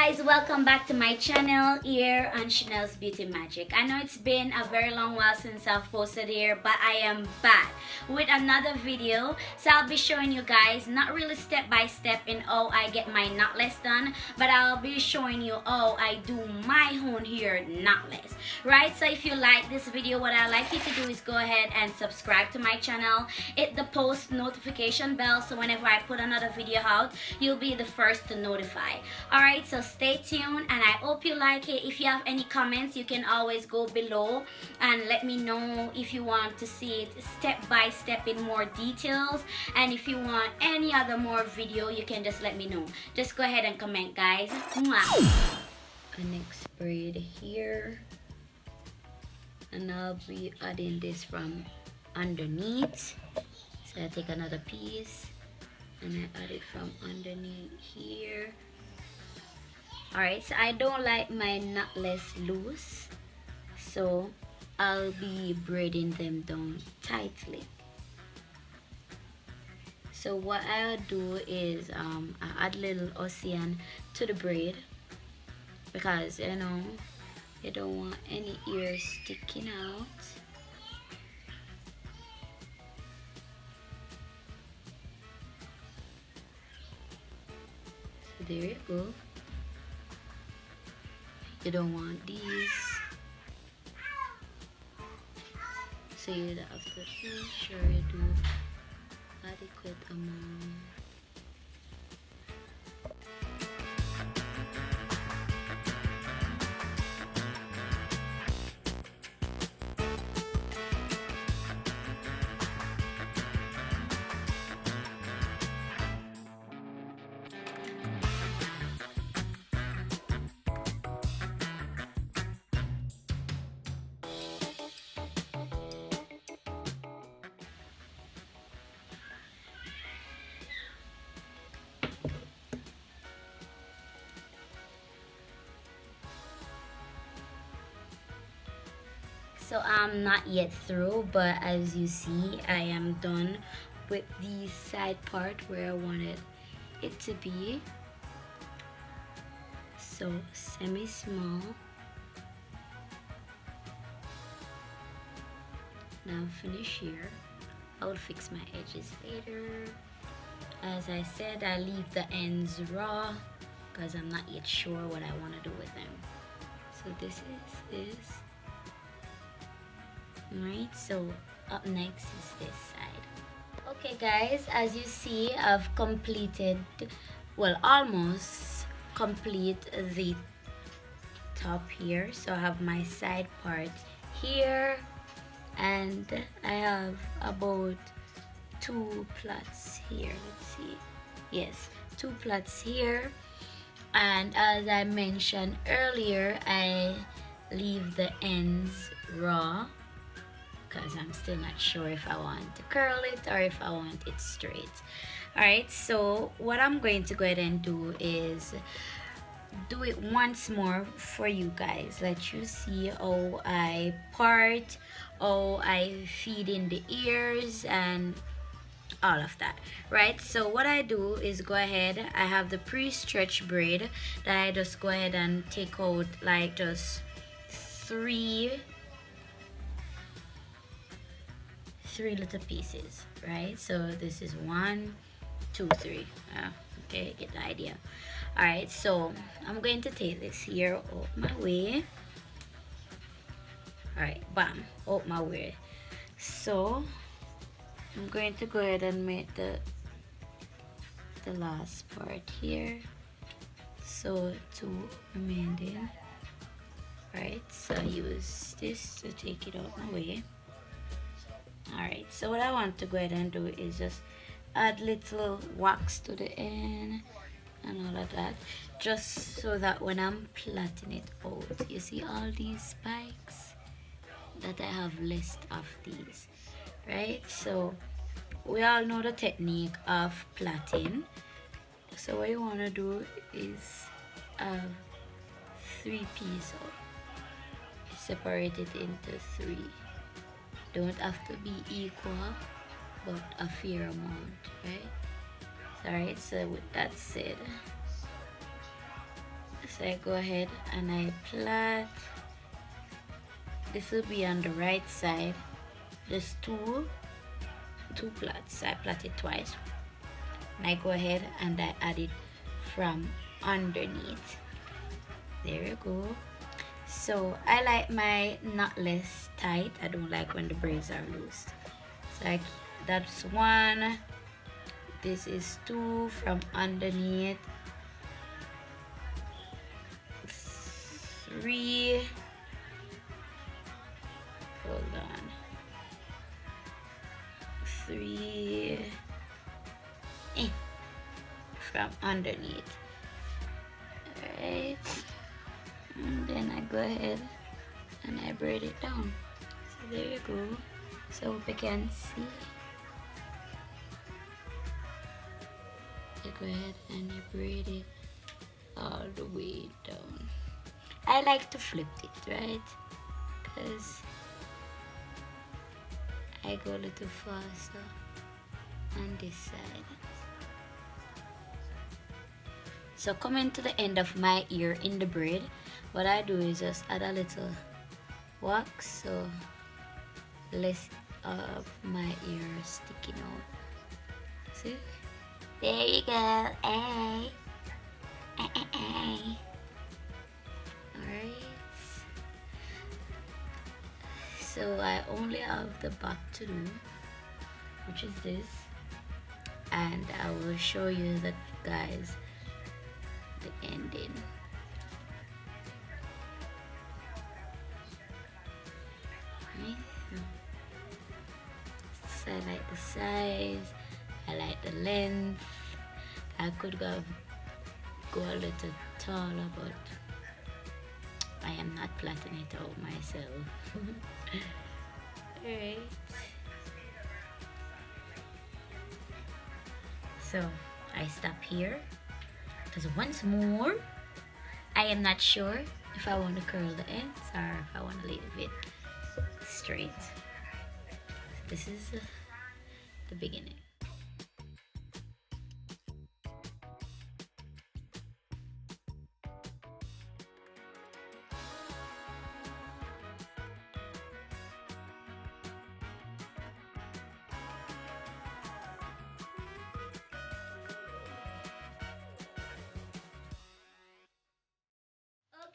guys, welcome back to my channel here on Chanel's Beauty Magic. I know it's been a very long while since I've posted here, but I am back with another video. So I'll be showing you guys, not really step by step in how I get my knotless done, but I'll be showing you how I do my own hair knotless, right? So if you like this video, what I'd like you to do is go ahead and subscribe to my channel, hit the post notification bell, so whenever I put another video out, you'll be the first to notify. Alright, so stay tuned and I hope you like it. If you have any comments, you can always go below and let me know if you want to see it step by step in more details, and if you want any other more video, you can just let me know. Just go ahead and comment, guys. Mwah. A next braid here, and I'll be adding this from underneath. So I take another piece and I add it from underneath here. Alright, so I don't like my knotless loose, so I'll be braiding them down tightly. So what I'll do is I add little ocean to the braid, because you know you don't want any ears sticking out. So there you go. You don't want these, so you have to make sure you do adequate amount. So I'm not yet through, but as you see, I am done with the side part where I wanted it to be. So semi-small. Now finish here. I will fix my edges later. As I said, I leave the ends raw because I'm not yet sure what I want to do with them. So this is this. Alright, so up next is this side. Okay guys, as you see, I've completed, well, almost complete the top here. So I have my side part here, and I have about 2 plots here. Let's see, yes, 2 plots here. And as I mentioned earlier, I leave the ends raw because I'm still not sure if I want to curl it or if I want it straight. Alright, so what I'm going to go ahead and do is do it once more for you guys. Let you see how I part, how I feed in the ears and all of that, right? So what I do is go ahead, I have the pre-stretch braid that I just go ahead and take out like just three little pieces, right? So this is 1, 2, 3. Okay, get the idea. All right, so I'm going to take this here out my way. All right, bam, out my way. So I'm going to go ahead and make the last part here. So 2 remaining. All right, so I use this to take it out my way. Alright, so what I want to go ahead and do is just add little wax to the end and all of that, just so that when I'm plaiting it out, you see all these spikes, that I have less of these, right? So we all know the technique of plaiting. So what you want to do is 3 pieces, separate it into 3. Don't have to be equal, but a fair amount, right? Alright, so with that said, So I go ahead and I plait. This will be on the right side. Just two plaits. I plait it twice. And I go ahead and I add it from underneath. There you go. So I like my knotless tight. I don't like when the braids are loose. So that's one. This is two from underneath. Three. Hold on. Three. From underneath. Alright. And then I go ahead and I braid it down. So there you go. So hope you can see. I go ahead and I braid it all the way down. I like to flip it, right? Because I go a little faster on this side. So coming to the end of my ear in the braid, what I do is just add a little wax so less of my ear sticking out. See? There you go. Hey. Hey. Alright. So I only have the back to do, which is this. And I will show you that, guys, the ending. So I like the size, I like the length. I could go a little taller, but I am not plaiting it out myself. Alright. So I stop here because once more I am not sure if I want to curl the ends or if I want to leave it straight. This is the beginning.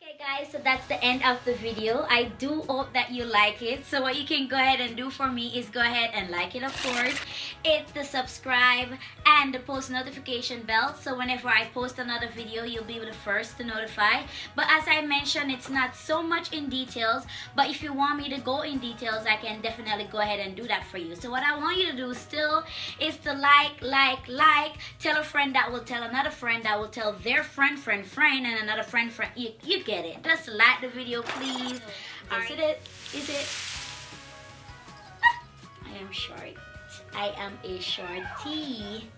Okay guys, so that's the end of the video. I do hope that you like it. So what you can go ahead and do for me is go ahead and like it, of course. Hit the subscribe and the post notification bell, so whenever I post another video, you'll be the first to notify. But as I mentioned, it's not so much in details, but if you want me to go in details, I can definitely go ahead and do that for you. So what I want you to do still is to like, tell a friend that will tell another friend that will tell their friend, and another friend. You get it. Just like the video, please. Is it? Is it? I am short. I am a shorty.